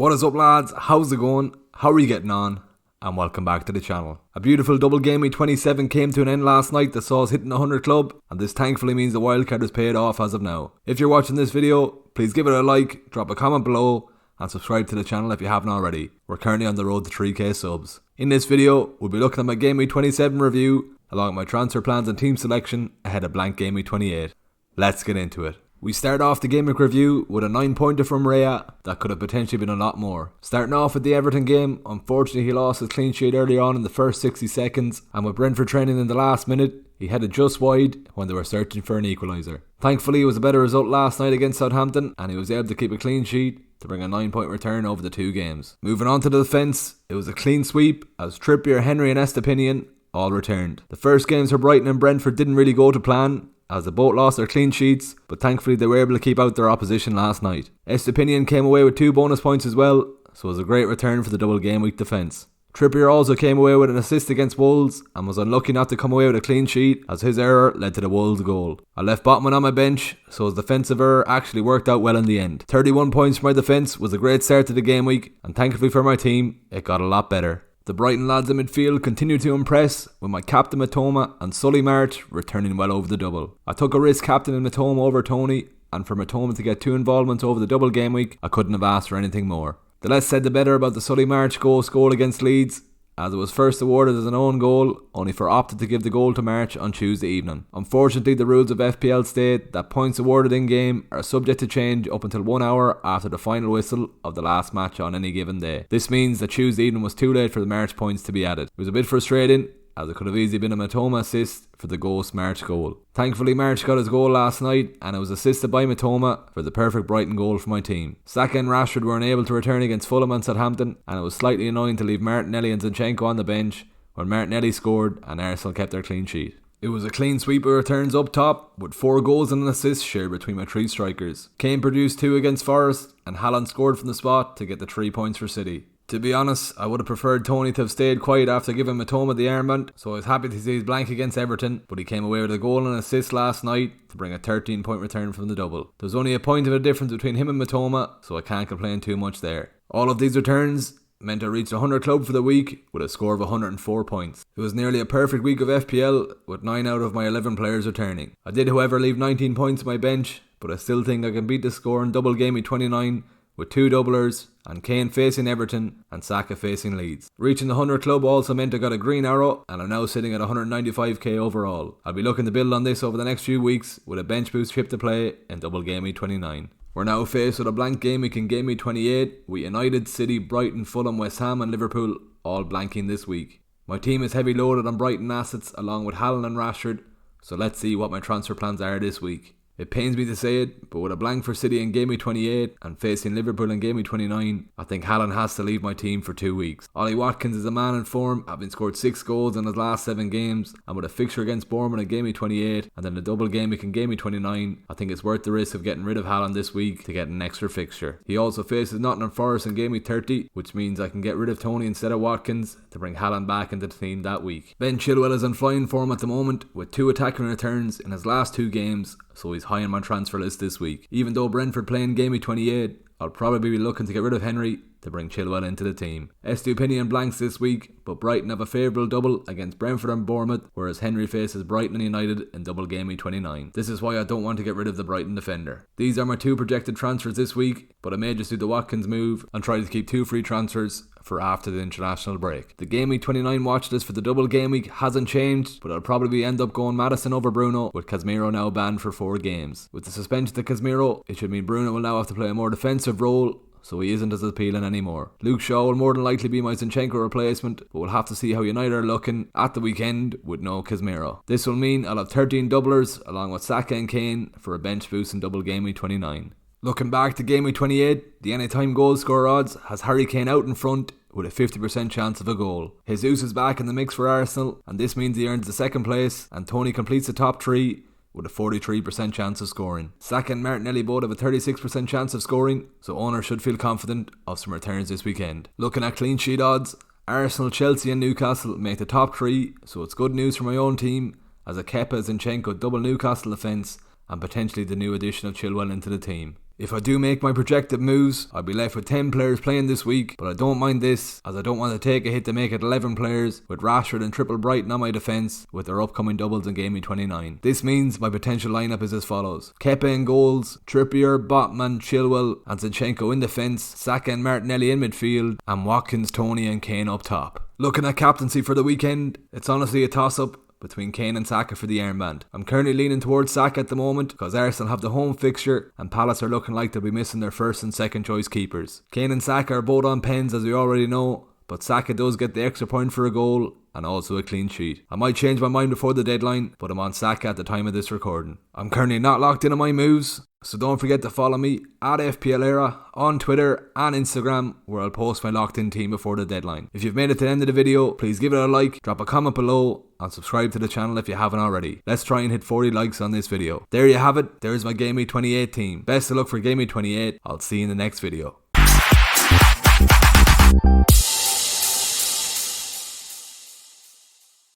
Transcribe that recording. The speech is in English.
What is up, lads? How's it going? How are you getting on? And welcome back to the channel. A beautiful double game week 27 came to an end last night that saw us hitting the 100 club, and this thankfully means the wildcard is paid off as of now. If you're watching this video, please give it a like, drop a comment below, and subscribe to the channel if you haven't already. We're currently on the road to 3k subs. In this video, we'll be looking at my game week 27 review, along with my transfer plans and team selection ahead of blank game week 28. Let's get into it. We start off the game week review with a 9-pointer from Raya that could have potentially been a lot more. Starting off with the Everton game, unfortunately he lost his clean sheet early on in the first 60 seconds, and with Brentford training in the last minute, he headed just wide when they were searching for an equaliser. Thankfully it was a better result last night against Southampton, and he was able to keep a clean sheet to bring a 9-point return over the two games. Moving on to the defence, it was a clean sweep as Trippier, Henry and Estepinian all returned. The first games for Brighton and Brentford didn't really go to plan, as they both lost their clean sheets, but thankfully they were able to keep out their opposition last night. Estepinian came away with 2 bonus points as well, so it was a great return for the double game week defence. Trippier also came away with an assist against Wolves and was unlucky not to come away with a clean sheet, as his error led to the Wolves goal. I left Botman on my bench, so his defensive error actually worked out well in the end. 31 points for my defence was a great start to the game week, and thankfully for my team, it got a lot better. The Brighton lads in midfield continued to impress, with my captain Mitoma and Solly March returning well over the double. I took a risk captaining Mitoma over Tony, and for Mitoma to get 2 involvements over the double game week, I couldn't have asked for anything more. The less said the better about the Solly March goal scored against Leeds, as it was first awarded as an own goal, only for opted to give the goal to March on Tuesday evening. Unfortunately, the rules of FPL state that points awarded in-game are subject to change up until 1 hour after the final whistle of the last match on any given day. This means that Tuesday evening was too late for the March points to be added. It was a bit frustrating, as it could have easily been a Mitoma assist for the ghost March goal. Thankfully March got his goal last night, and it was assisted by Mitoma for the perfect Brighton goal for my team. Saka and Rashford were unable to return against Fulham and Southampton, and it was slightly annoying to leave Martinelli and Zinchenko on the bench when Martinelli scored and Arsenal kept their clean sheet. It was a clean sweep of returns up top, with 4 goals and an assist shared between my 3 strikers. Kane produced 2 against Forest, and Haaland scored from the spot to get the 3 points for City. To be honest, I would have preferred Tony to have stayed quiet after giving Mitoma the armband, so I was happy to see his blank against Everton, but he came away with a goal and assist last night to bring a 13-point return from the double. There's only a point of a difference between him and Mitoma, so I can't complain too much there. All of these returns meant I reached the 100 club for the week with a score of 104 points. It was nearly a perfect week of FPL, with 9 out of my 11 players returning. I did however leave 19 points on my bench, but I still think I can beat the score in double game week 29 with 2 doublers, and Kane facing Everton and Saka facing Leeds. Reaching the 100 club also meant I got a green arrow, and I'm now sitting at 195k overall. I'll be looking to build on this over the next few weeks with a bench boost chip to play in double game week 29. We're now faced with a blank game week in game week 28 with United, City, Brighton, Fulham, West Ham and Liverpool all blanking this week. My team is heavy loaded on Brighton assets along with Haaland and Rashford, so let's see what my transfer plans are this week. It pains me to say it, but with a blank for City in game week 28 and facing Liverpool in game week 29, I think Haaland has to leave my team for 2 weeks. Ollie Watkins is a man in form, having scored 6 goals in his last 7 games, and with a fixture against Bournemouth in game week 28 and then a double game week in game week 29, I think it's worth the risk of getting rid of Haaland this week to get an extra fixture. He also faces Nottingham Forest in game week 30, which means I can get rid of Tony instead of Watkins to bring Haaland back into the team that week. Ben Chilwell is in flying form at the moment with 2 attacking returns in his last 2 games, so he's high on my transfer list this week. Even though Brentford play in game week 28, I'll probably be looking to get rid of Henry to bring Chilwell into the team. Estepinian blanks this week, but Brighton have a favourable double against Brentford and Bournemouth, whereas Henry faces Brighton and United in double game week 29. This is why I don't want to get rid of the Brighton defender. These are my 2 projected transfers this week, but I may just do the Watkins move and try to keep 2 free transfers for after the international break. The game week 29 watch list for the double game week hasn't changed, but I'll probably end up going Maddison over Bruno, with Casemiro now banned for 4 games. With the suspension to Casemiro, it should mean Bruno will now have to play a more defensive role, so he isn't as appealing anymore. Luke Shaw will more than likely be my Zinchenko replacement, but we'll have to see how United are looking at the weekend with no Casemiro. This will mean I'll have 13 doublers along with Saka and Kane for a bench boost in double game week 29. Looking back to game week 28, the anytime goal scorer odds has Harry Kane out in front with a 50% chance of a goal. Jesus is back in the mix for Arsenal, and this means he earns the 2nd place, and Tony completes the top 3 with a 43% chance of scoring. Saka and Martinelli both have a 36% chance of scoring, so owners should feel confident of some returns this weekend. Looking at clean sheet odds, Arsenal, Chelsea and Newcastle make the top 3, so it's good news for my own team, as a Kepa Zinchenko double Newcastle defence and potentially the new addition of Chilwell into the team. If I do make my projected moves, I'll be left with 10 players playing this week, but I don't mind this as I don't want to take a hit to make it 11 players with Rashford and Triple Brighton on my defence with their upcoming doubles in Game Week 29. This means my potential lineup is as follows: Kepa in goals, Trippier, Botman, Chilwell and Zinchenko in defence, Saka and Martinelli in midfield, and Watkins, Toney and Kane up top. Looking at captaincy for the weekend, it's honestly a toss-up between Kane and Saka for the armband. I'm currently leaning towards Saka at the moment because Arsenal have the home fixture and Palace are looking like they'll be missing their first and second choice keepers. Kane and Saka are both on pens as we already know, but Saka does get the extra point for a goal and also a clean sheet. I might change my mind before the deadline, but I'm on Saka at the time of this recording. I'm currently not locked in on my moves, so don't forget to follow me at FPL Era on Twitter and Instagram, where I'll post my locked in team before the deadline. If you've made it to the end of the video, please give it a like, drop a comment below and subscribe to the channel if you haven't already. Let's try and hit 40 likes on this video. There you have it, there's my Game Week 28 team. Best of luck for Game Week 28, I'll see you in the next video.